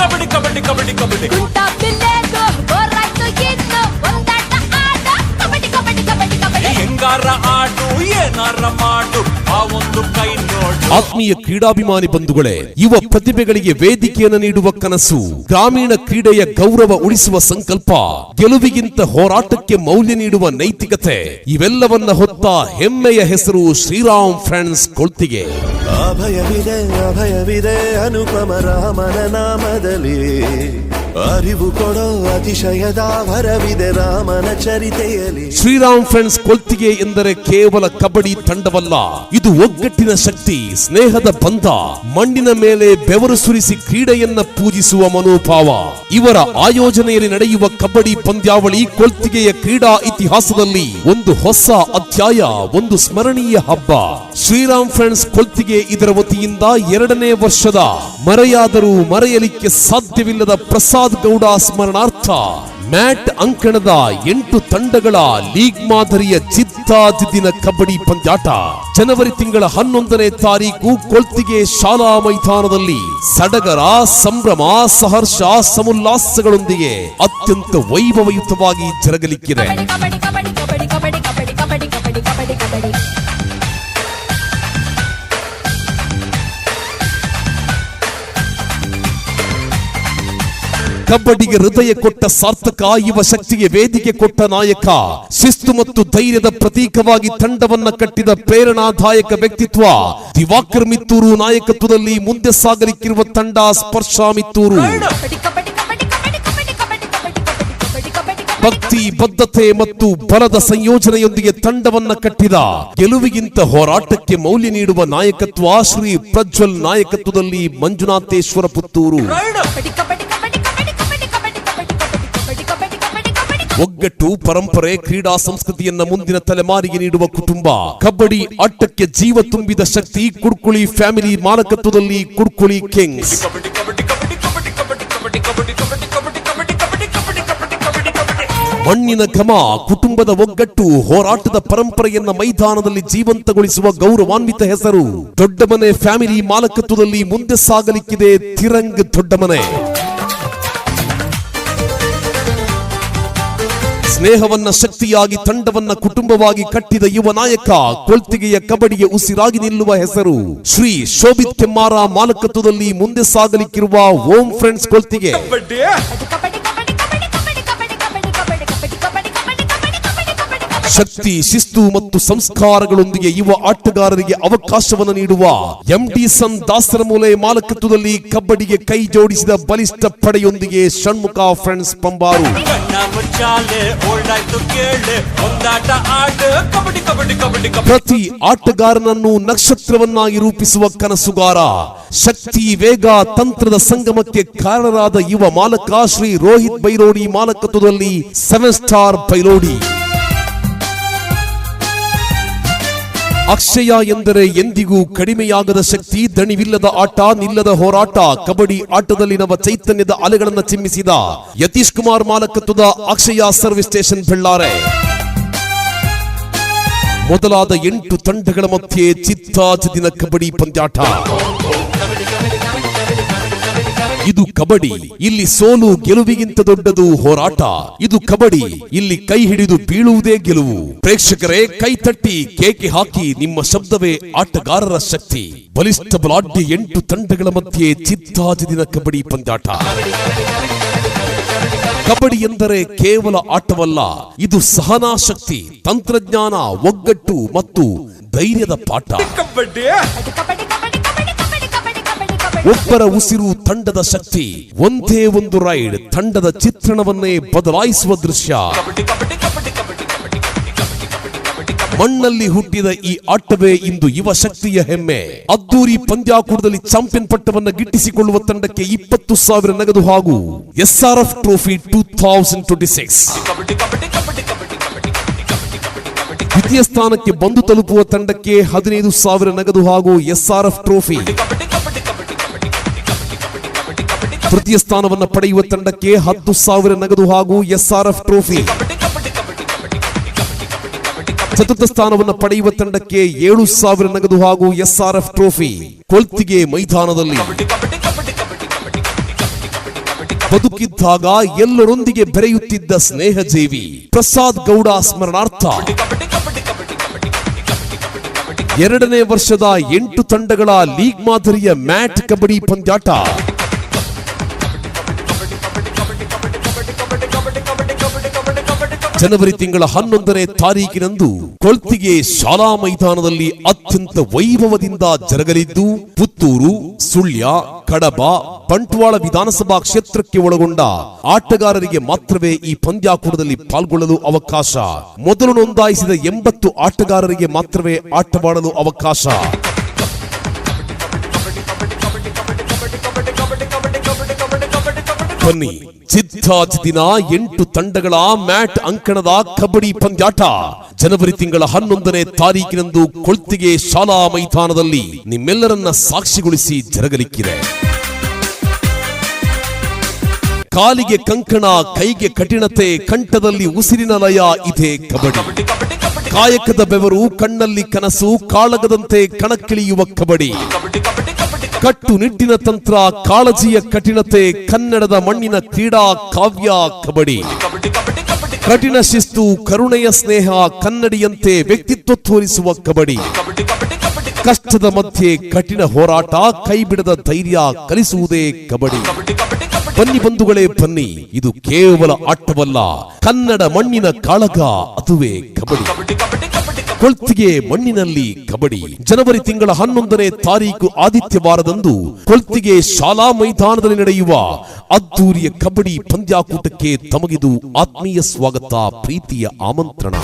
ಕಬಡ್ಡಿ ಕಬಡ್ಡಿ ಕಬಡ್ಡಿ ಕಬಡ್ಡಿ ಗುಂಟ ಬಿಲ್ಲೆದು ಬೋರಾಯ್ತು ಇನ್ನು ಒಂದಾಟ ಆಡ ಕಬಡ್ಡಿ ಕಬಡ್ಡಿ ಕಬಡ್ಡಿ ಕಬಡ್ಡಿ ಹೆಂಗಾರ ಆಡು ಏನಾರ ಮಾಡು ಆ ಒಂದು ಕೈ ನೋಡು. ಆತ್ಮೀಯ ಕ್ರೀಡಾಭಿಮಾನಿ ಬಂಧುಗಳೇ, ಯುವ ಪ್ರತಿಭೆಗಳಿಗೆ ವೇದಿಕೆಯನ್ನು ನೀಡುವ ಕನಸು, ಗ್ರಾಮೀಣ ಕ್ರೀಡೆಯ ಗೌರವ ಉಳಿಸುವ ಸಂಕಲ್ಪ, ಗೆಲುವಿಗಿಂತ ಹೋರಾಟಕ್ಕೆ ಮೌಲ್ಯ ನೀಡುವ ನೈತಿಕತೆ, ಇವೆಲ್ಲವನ್ನ ಹೊತ್ತ ಹೆಮ್ಮೆಯ ಹೆಸರು ಶ್ರೀರಾಮ್ ಫ್ರೆಂಡ್ಸ್ ಕೊಳ್ತಿಗೆ. ಅಭಯವಿದೆ ಅನುಪಮ ರಾಮನ ನಾಮದಲ್ಲಿ, ಅರಿವು ಕೊಡೋ ಅತಿಶಯದ ವರವಿದೆ ರಾಮನ ಚರಿತೆಯಲ್ಲಿ. ಶ್ರೀರಾಮ್ ಫ್ರೆಂಡ್ಸ್ ಕೊಳ್ತಿಗೆ ಎಂದರೆ ಕೇವಲ ಕಬಡ್ಡಿ ತಂಡವಲ್ಲ, ಇದು ಒಗ್ಗಟ್ಟಿನ ಶಕ್ತಿ, ಸ್ನೇಹದ ಬಂಧ, ಮಣ್ಣಿನ ಮೇಲೆ ಬೆವರು ಸುರಿಸಿ ಕ್ರೀಡೆಯನ್ನ ಪೂಜಿಸುವ ಮನೋಭಾವ. ಇವರ ಆಯೋಜನೆಯಲ್ಲಿ ನಡೆಯುವ ಕಬಡ್ಡಿ ಪಂದ್ಯಾವಳಿ ಕೊಳ್ತಿಗೆಯ ಕ್ರೀಡಾ ಇತಿಹಾಸದಲ್ಲಿ ಒಂದು ಹೊಸ ಅಧ್ಯಾಯ, ಒಂದು ಸ್ಮರಣೀಯ ಹಬ್ಬ. ಶ್ರೀರಾಮ್ ಫ್ರೆಂಡ್ಸ್ ಕೊಳ್ತಿಗೆ ಇದರ ವತಿಯಿಂದ 2ನೇ ವರ್ಷದ ಮರೆಯಾದರೂ ಮರೆಯಲಿಕ್ಕೆ ಸಾಧ್ಯವಿಲ್ಲದ ಪ್ರಸಾದ್ ಗೌಡ ಸ್ಮರಣಾರ್ಥ ಮ್ಯಾಟ್ ಅಂಕಣದ 8 ತಂಡಗಳ ಲೀಗ್ ಮಾದರಿಯ ಜಿದ್ದಾಜಿದ್ದಿನ ಕಬಡ್ಡಿ ಪಂದ್ಯಾಟ ಜನವರಿ ತಿಂಗಳ 11ನೇ ತಾರೀಕು ಕೊಳ್ತಿಗೆ ಶಾಲಾ ಮೈದಾನದಲ್ಲಿ ಸಡಗರ, ಸಂಭ್ರಮ, ಸಹರ್ಷ, ಸಮುಲ್ಲಾಸಗಳೊಂದಿಗೆ ಅತ್ಯಂತ ವೈಭವಯುತವಾಗಿ ಜರುಗಲಿಕ್ಕಿದೆ. ಕಬಡ್ಡಿ ಕಬಡ್ಡಿ ಕಬಡ್ಡಿ ಕಬಡ್ಡಿ ಕಬಡ್ಡಿ ಕಬಡ್ಡಿ ಕಬಡ್ಡಿ ಕಬಡ್ಡಿ ಕಬಡ್ಡಿ ಕಬಡ್ಡಿಗೆ ಹೃದಯ ಕೊಟ್ಟ ಸಾರ್ಥಕ, ಯುವ ಶಕ್ತಿಗೆ ವೇದಿಕೆ ಕೊಟ್ಟ ನಾಯಕ, ಶಿಸ್ತು ಮತ್ತು ಧೈರ್ಯದ ಪ್ರತೀಕವಾಗಿ ತಂಡವನ್ನ ಕಟ್ಟಿದ ಪ್ರೇರಣಾದಾಯಕ ವ್ಯಕ್ತಿತ್ವ, ದಿವಾಕರ್ ಮಿತ್ತೂರು ನಾಯಕತ್ವದಲ್ಲಿ ಮುಂದೆ ಸಾಗಲಿಕ್ಕಿರುವ ತಂಡ ಸ್ಪರ್ಶ ಮಿತ್ತೂರು. ಭಕ್ತಿ, ಬದ್ಧತೆ ಮತ್ತು ಬಲದ ಸಂಯೋಜನೆಯೊಂದಿಗೆ ತಂಡವನ್ನ ಕಟ್ಟಿದ, ಗೆಲುವಿಗಿಂತ ಹೋರಾಟಕ್ಕೆ ಮೌಲ್ಯ ನೀಡುವ ನಾಯಕತ್ವ ಶ್ರೀ ಪ್ರಜ್ವಲ್ ನಾಯಕತ್ವದಲ್ಲಿ ಮಂಜುನಾಥೇಶ್ವರ ಪುತ್ತೂರು. ಒಗ್ಗಟ್ಟು, ಪರಂಪರೆ, ಕ್ರೀಡಾ ಸಂಸ್ಕೃತಿಯನ್ನ ಮುಂದಿನ ತಲೆಮಾರಿಗೆ ನೀಡುವ ಕುಟುಂಬ. ಕಬಡ್ಡಿ ಆಟಕ್ಕೆ ಜೀವ ತುಂಬಿದ ಶಕ್ತಿ ಕುಡ್ಕುಳಿ ಫ್ಯಾಮಿಲಿ ಮಾಲಕತ್ವದಲ್ಲಿ ಕುಡ್ಕುಳಿ ಕಿಂಗ್ಸ್. ಮಣ್ಣಿನ ಘಮ, ಕುಟುಂಬದ ಒಗ್ಗಟ್ಟು, ಹೋರಾಟದ ಪರಂಪರೆಯನ್ನ ಮೈದಾನದಲ್ಲಿ ಜೀವಂತಗೊಳಿಸುವ ಗೌರವಾನ್ವಿತ ಹೆಸರು ದೊಡ್ಡಮನೆ ಫ್ಯಾಮಿಲಿ ಮಾಲಕತ್ವದಲ್ಲಿ ಮುಂದೆ ಸಾಗಲಿಕ್ಕಿದೆ ತಿರಂಗ್ ದೊಡ್ಡಮನೆ. ಸ್ನೇಹವನ್ನ ಶಕ್ತಿಯಾಗಿ, ತಂಡವನ್ನ ಕುಟುಂಬವಾಗಿ ಕಟ್ಟಿದ ಯುವ ನಾಯಕ, ಕೊಳ್ತಿಗೆಯ ಕಬಡ್ಡಿಗೆ ಉಸಿರಾಗಿ ನಿಲ್ಲುವ ಹೆಸರು ಶ್ರೀ ಶೋಭಿತ್ ಕೆಮ್ಮಾರ ಮಾಲಕತ್ವದಲ್ಲಿ ಮುಂದೆ ಸಾಗಲಿಕ್ಕಿರುವ ಓಂ ಫ್ರೆಂಡ್ಸ್ ಕೊಳ್ತಿಗೆ. ಶಕ್ತಿ, ಶಿಸ್ತು ಮತ್ತು ಸಂಸ್ಕಾರಗಳೊಂದಿಗೆ ಯುವ ಆಟಗಾರರಿಗೆ ಅವಕಾಶವನ್ನು ನೀಡುವ ಎಂಡಿ ಸನ್ ದಾಸರಮೂಲೆ ಮಾಲಕತ್ವದಲ್ಲಿ ಕಬಡ್ಡಿಗೆ ಕೈ ಜೋಡಿಸಿದ ಬಲಿಷ್ಠ ಪಡೆಯೊಂದಿಗೆ ಷಣ್ಮುಖ ಫ್ರೆಂಡ್ಸ್ ಪಂಬಾರು. ಪ್ರತಿ ಆಟಗಾರನನ್ನು ನಕ್ಷತ್ರವನ್ನಾಗಿ ರೂಪಿಸುವ ಕನಸುಗಾರ, ಶಕ್ತಿ, ವೇಗ, ತಂತ್ರದ ಸಂಗಮಕ್ಕೆ ಕಾರಣರಾದ ಯುವ ಮಾಲಕ ಶ್ರೀ ರೋಹಿತ್ ಬೈರೋಡಿ ಮಾಲಕತ್ವದಲ್ಲಿ 7 ಸ್ಟಾರ್ ಬೈರೋಡಿ. ಅಕ್ಷಯ ಎಂದರೆ ಎಂದಿಗೂ ಕಡಿಮೆಯಾಗದ ಶಕ್ತಿ, ದಣಿವಿಲ್ಲದ ಆಟ, ನಿಲ್ಲದ ಹೋರಾಟ. ಕಬಡ್ಡಿ ಆಟದಲ್ಲಿ ನವ ಚೈತನ್ಯದ ಅಲೆಗಳನ್ನು ಚಿಮ್ಮಿಸಿದ ಯತೀಶ್ ಕುಮಾರ್ ಮಾಲಕತ್ವದ ಅಕ್ಷಯ ಸರ್ವಿಸ್ ಸ್ಟೇಷನ್ ಬೆಳ್ಳಾರೆ ಮೊದಲಾದ 8 ತಂಡಗಳ ಮಧ್ಯೆ ಚಿತ್ತಾಜಿದ್ದಿನ ಕಬಡ್ಡಿ ಪಂದ್ಯಾಟ. ಇದು ಕಬಡ್ಡಿ, ಇಲ್ಲಿ ಸೋಲು ಗೆಲುವಿಗಿಂತ ದೊಡ್ಡದು ಹೋರಾಟ. ಇದು ಕಬಡ್ಡಿ, ಇಲ್ಲಿ ಕೈ ಹಿಡಿದು ಬೀಳುವುದೇ ಗೆಲುವು. ಪ್ರೇಕ್ಷಕರೇ, ಕೈ ತಟ್ಟಿ ಕೇಕೆ ಹಾಕಿ, ನಿಮ್ಮ ಶಬ್ದವೇ ಆಟಗಾರರ ಶಕ್ತಿ. ಬಲಿಷ್ಠ ಬಲಾಢ್ಯ 8 ತಂಡಗಳ ಮಧ್ಯೆ ಚಿತ್ತಾಜಿದ್ದಿನ ಕಬಡ್ಡಿ ಪಂದ್ಯಾಟ. ಕಬಡ್ಡಿ ಎಂದರೆ ಕೇವಲ ಆಟವಲ್ಲ, ಇದು ಸಹನಾ ಶಕ್ತಿ, ತಂತ್ರಜ್ಞಾನ, ಒಗ್ಗಟ್ಟು ಮತ್ತು ಧೈರ್ಯದ ಪಾಠ. ಒಬ್ಬರ ಉಸಿರು ತಂಡದ ಶಕ್ತಿ, ಒಂದೇ ಒಂದು ರೈಡ್ ತಂಡದ ಚಿತ್ರಣವನ್ನೇ ಬದಲಾಯಿಸುವ ದೃಶ್ಯ. ಮಣ್ಣಲ್ಲಿ ಹುಟ್ಟಿದ ಈ ಆಟವೇ ಇಂದು ಯುವ ಶಕ್ತಿಯ ಹೆಮ್ಮೆ. ಅದ್ದೂರಿ ಪಂದ್ಯಾಕೂಟದಲ್ಲಿ ಚಾಂಪಿಯನ್ ಪಟ್ಟವನ್ನು ಗಿಟ್ಟಿಸಿಕೊಳ್ಳುವ ತಂಡಕ್ಕೆ 20,000 ನಗದು ಹಾಗೂ SRF ಟ್ರೋಫಿ 2026. ದ್ವಿತೀಯ ಸ್ಥಾನಕ್ಕೆ ಬಂದು ತಲುಪುವ ತಂಡಕ್ಕೆ 15,000 ನಗದು ಹಾಗೂ SRF ಟ್ರೋಫಿ. ತೃತೀಯ ಸ್ಥಾನವನ್ನು ಪಡೆಯುವ ತಂಡಕ್ಕೆ 10,000 ನಗದು ಹಾಗೂ SRF ಟ್ರೋಫಿ. ಚತುರ್ಥ ಸ್ಥಾನವನ್ನು ಪಡೆಯುವ ತಂಡಕ್ಕೆ 7,000 ನಗದು ಹಾಗೂ SRF ಟ್ರೋಫಿ. ಕೊಳ್ತಿಗೆ ಮೈದಾನದಲ್ಲಿ ಬದುಕಿದ್ದಾಗ ಎಲ್ಲರೊಂದಿಗೆ ಬೆರೆಯುತ್ತಿದ್ದ ಸ್ನೇಹಜೀವಿ ಪ್ರಸಾದ್ ಗೌಡ ಸ್ಮರಣಾರ್ಥ 2ನೇ ವರ್ಷದ 8 ತಂಡಗಳ ಲೀಗ್ ಮಾದರಿಯ ಮ್ಯಾಟ್ ಕಬಡ್ಡಿ ಪಂದ್ಯಾಟ ಜನವರಿ ತಿಂಗಳ 11ನೇ ತಾರೀಕಿನಂದು ಕೊಳ್ತಿಗೆ ಶಾಲಾ ಮೈದಾನದಲ್ಲಿ ಅತ್ಯಂತ ವೈಭವದಿಂದ ಜರುಗಲಿದ್ದು ಪುತ್ತೂರು, ಸುಳ್ಯ, ಕಡಬ, ಬಂಟ್ವಾಳ ವಿಧಾನಸಭಾ ಕ್ಷೇತ್ರಕ್ಕೆ ಒಳಗೊಂಡ ಆಟಗಾರರಿಗೆ ಮಾತ್ರವೇ ಈ ಪಂದ್ಯಾಕೂಟದಲ್ಲಿ ಪಾಲ್ಗೊಳ್ಳಲು ಅವಕಾಶ. ಮೊದಲು ನೋಂದಾಯಿಸಿದ 80 ಆಟಗಾರರಿಗೆ ಮಾತ್ರವೇ ಆಟವಾಡಲು ಅವಕಾಶ. ಬನ್ನಿ, ಚಿತ್ತಾಜಿದಿನ 8 ತಂಡಗಳ ಮ್ಯಾಟ್ ಅಂಕಣದ ಕಬಡ್ಡಿ ಪಂದ್ಯಾಟ ಜನವರಿ ತಿಂಗಳ 11ನೇ ತಾರೀಕಿನಂದು ಕೊಳ್ತಿಗೆ ಶಾಲಾ ಮೈದಾನದಲ್ಲಿ ನಿಮ್ಮೆಲ್ಲರನ್ನ ಸಾಕ್ಷಿಗೊಳಿಸಿ ಜರುಗಲಿಕ್ಕಿದೆ. ಕಾಲಿಗೆ ಕಂಕಣ, ಕೈಗೆ ಕಠಿಣತೆ, ಕಂಠದಲ್ಲಿ ಉಸಿರಿನ ಲಯ ಇದೆ ಕಬಡ್ಡಿ. ಕಾಯಕದ ಬೆವರು, ಕಣ್ಣಲ್ಲಿ ಕನಸು, ಕಾಳಗದಂತೆ ಕಣಕ್ಕಿಳಿಯುವ ಕಬಡ್ಡಿ. ಕಟ್ಟುನಿಟ್ಟಿನ ತಂತ್ರ, ಕಾಳಜಿಯ ಕಠಿಣತೆ, ಕನ್ನಡದ ಮಣ್ಣಿನ ಕ್ರೀಡಾ ಕಾವ್ಯ ಕಬಡ್ಡಿ. ಕಠಿಣ ಶಿಸ್ತು, ಕರುಣೆಯ ಸ್ನೇಹ, ಕನ್ನಡಿಯಂತೆ ವ್ಯಕ್ತಿತ್ವ ತೋರಿಸುವ ಕಬಡ್ಡಿ. ಕಷ್ಟದ ಮಧ್ಯೆ ಕಠಿಣ ಹೋರಾಟ, ಕೈಬಿಡದ ಧೈರ್ಯ ಕಲಿಸುವುದೇ ಕಬಡ್ಡಿ. ಬನ್ನಿ ಬಂಧುಗಳೇ ಬನ್ನಿ, ಇದು ಕೇವಲ ಆಟವಲ್ಲ, ಕನ್ನಡ ಮಣ್ಣಿನ ಕಾಳಗ, ಅದುವೇ ಕಬಡ್ಡಿ. ಕೊಳ್ತಿಗೆ ಮಣ್ಣಿನಲ್ಲಿ ಕಬಡ್ಡಿ ಜನವರಿ ತಿಂಗಳ 11ನೇ ತಾರೀಕು ಆದಿತ್ಯವಾರದಂದು ಕೊಳ್ತಿಗೆ ಶಾಲಾ ಮೈದಾನದಲ್ಲಿ ನಡೆಯುವ ಅದ್ದೂರಿಯ ಕಬಡ್ಡಿ ಪಂದ್ಯಾಕೂಟಕ್ಕೆ ತಮಗಿದು ಆತ್ಮೀಯ ಸ್ವಾಗತ, ಪ್ರೀತಿಯ ಆಮಂತ್ರಣ.